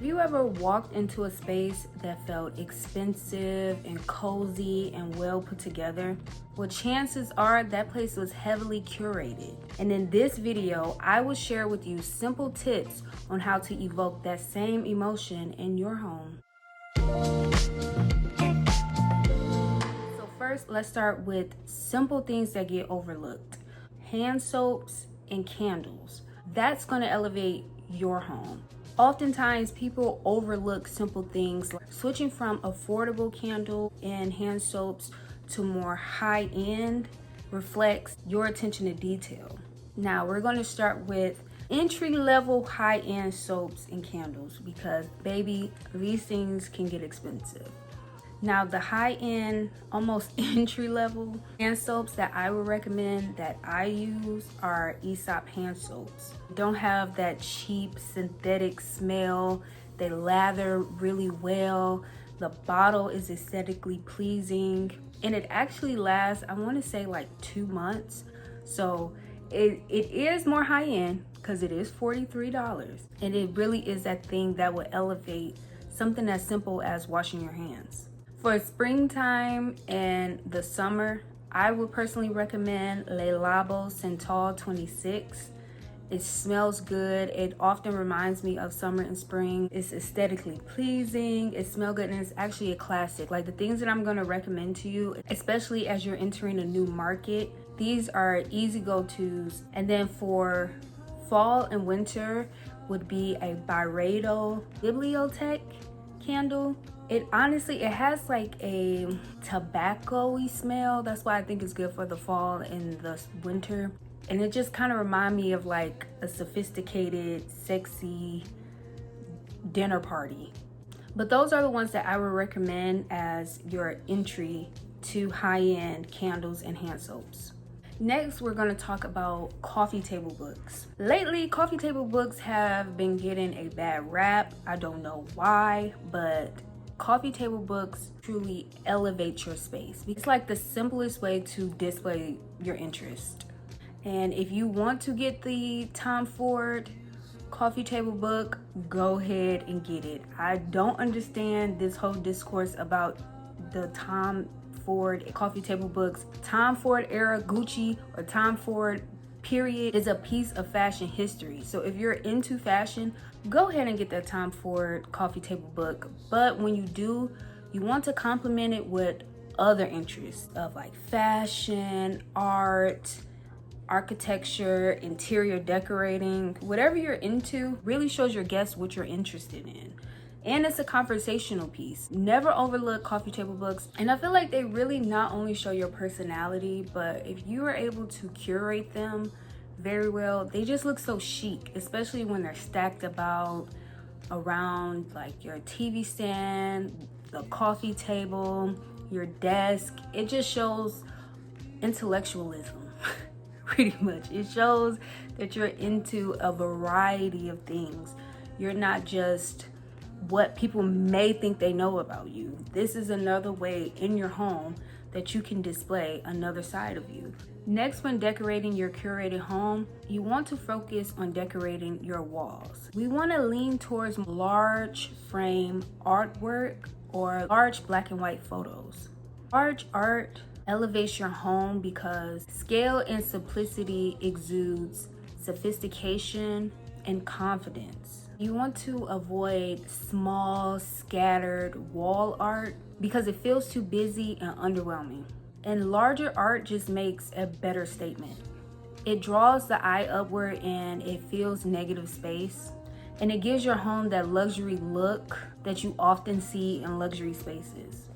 Have you ever walked into a space that felt expensive and cozy and well put together? Well, chances are that place was heavily curated. And in this video, I will share with you simple tips on how to evoke that same emotion in your home. So first, let's start with simple things that get overlooked. Hand soaps and candles. That's going to elevate your home. Oftentimes, people overlook simple things like switching from affordable candle and hand soaps to more high-end reflects your attention to detail. Now, we're going to start with entry-level high-end soaps and candles because, baby, these things can get expensive. Now, the high-end, almost entry-level hand soaps that I would recommend that I use are Aesop hand soaps. Don't have that cheap synthetic smell. They lather really well. The bottle is aesthetically pleasing. And it actually lasts, I want to say like 2 months. So it is more high-end because it is $43. And it really is that thing that will elevate something as simple as washing your hands. For springtime and the summer, I would personally recommend Le Labo Central 26. It smells good. It often reminds me of summer and spring. It's aesthetically pleasing. It smells good, and it's actually a classic. Like the things that I'm going to recommend to you, especially as you're entering a new market, these are easy go-tos. And then for fall and winter would be a Byredo Bibliothèque candle. It has like a tobacco-y smell. That's why I think it's good for the fall and the winter. And it just kind of reminds me of like a sophisticated, sexy dinner party. But those are the ones that I would recommend as your entry to high-end candles and hand soaps. Next, we're going to talk about coffee table books. Lately, coffee table books have been getting a bad rap. I don't know why, but coffee table books truly elevate your space. It's like the simplest way to display your interest. And if you want to get the Tom Ford coffee table book, go ahead and get it. I don't understand this whole discourse about the Tom Ford coffee table books. Tom Ford era Gucci or Tom Ford period is a piece of fashion history. So if you're into fashion, go ahead and get that Tom Ford coffee table book. But when you do, you want to complement it with other interests of like fashion, art, architecture, interior decorating. Whatever you're into really shows your guests what you're interested in. And it's a conversational piece. Never overlook coffee table books. And I feel like they really not only show your personality, but if you are able to curate them very well, they just look so chic, especially when they're stacked around like your TV stand, the coffee table, your desk. It just shows intellectualism, pretty much. It shows that you're into a variety of things. You're not just what people may think they know about you. This is another way in your home that you can display another side of you. Next, when decorating your curated home, you want to focus on decorating your walls. We want to lean towards large frame artwork or large black and white photos. Large art elevates your home because scale and simplicity exudes sophistication and confidence. You want to avoid small, scattered wall art because it feels too busy and underwhelming. And larger art just makes a better statement. It draws the eye upward and it fills negative space. And it gives your home that luxury look that you often see in luxury spaces.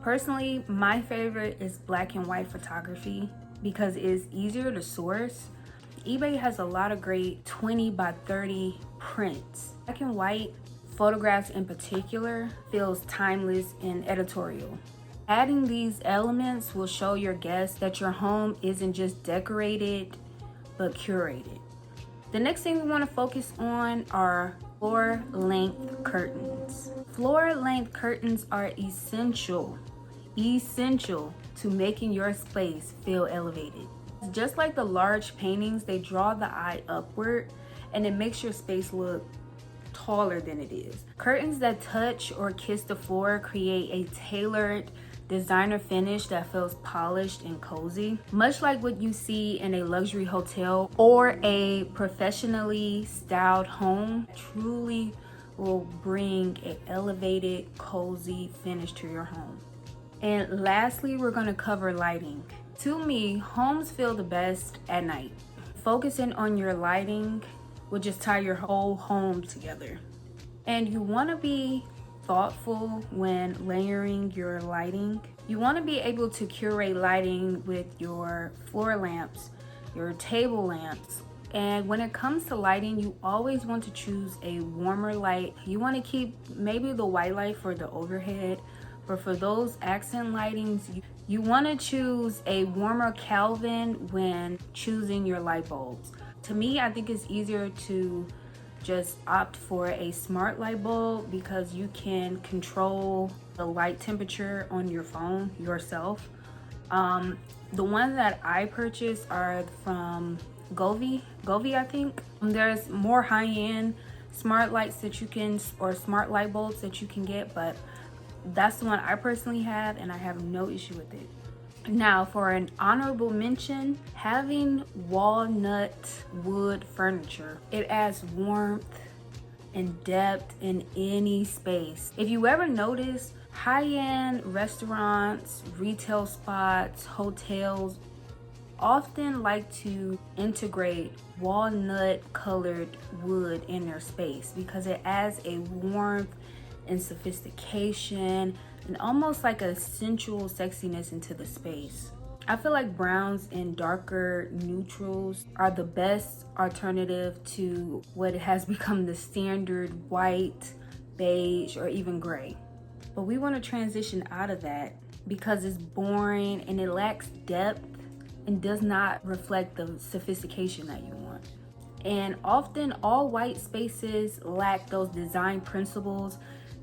Personally, my favorite is black and white photography because it is easier to source. eBay has a lot of great 20 by 30 prints. Black and white photographs in particular feels timeless and editorial. Adding these elements will show your guests that your home isn't just decorated, but curated. The next thing we want to focus on are floor length curtains. Floor length curtains are essential to making your space feel elevated. Just like the large paintings, they draw the eye upward and it makes your space look taller than it is. Curtains that touch or kiss the floor create a tailored designer finish that feels polished and cozy, much like what you see in a luxury hotel or a professionally styled home. Truly will bring an elevated, cozy finish to your home. And lastly, we're going to cover lighting. To me, homes feel the best at night. Focusing on your lighting will just tie your whole home together. And you want to be thoughtful when layering your lighting. You want to be able to curate lighting with your floor lamps, your table lamps. And when it comes to lighting, you always want to choose a warmer light. You want to keep maybe the white light for the overhead, but for those accent lightings, you want to choose a warmer Kelvin when choosing your light bulbs. To me, I think it's easier to just opt for a smart light bulb because you can control the light temperature on your phone yourself. The ones that I purchased are from Govee, I think. There's more high-end smart lights that you can, or smart light bulbs that you can get, but that's the one I personally have and I have no issue with it. Now, for an honorable mention, having walnut wood furniture. It adds warmth and depth in any space. If you ever notice, high-end restaurants, retail spots, hotels often like to integrate walnut colored wood in their space because it adds a warmth and sophistication and almost like a sensual sexiness into the space. I feel like browns and darker neutrals are the best alternative to what has become the standard white, beige, or even gray. But we want to transition out of that because it's boring and it lacks depth and does not reflect the sophistication that you want. And often all white spaces lack those design principles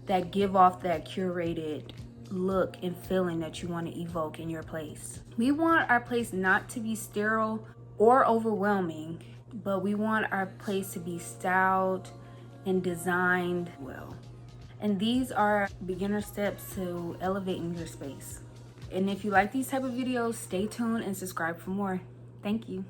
that give off that curated look and feeling that you want to evoke in your place. We want our place not to be sterile or overwhelming, but we want our place to be styled and designed well. And these are beginner steps to elevating your space. And if you like these type of videos, stay tuned and subscribe for more. Thank you.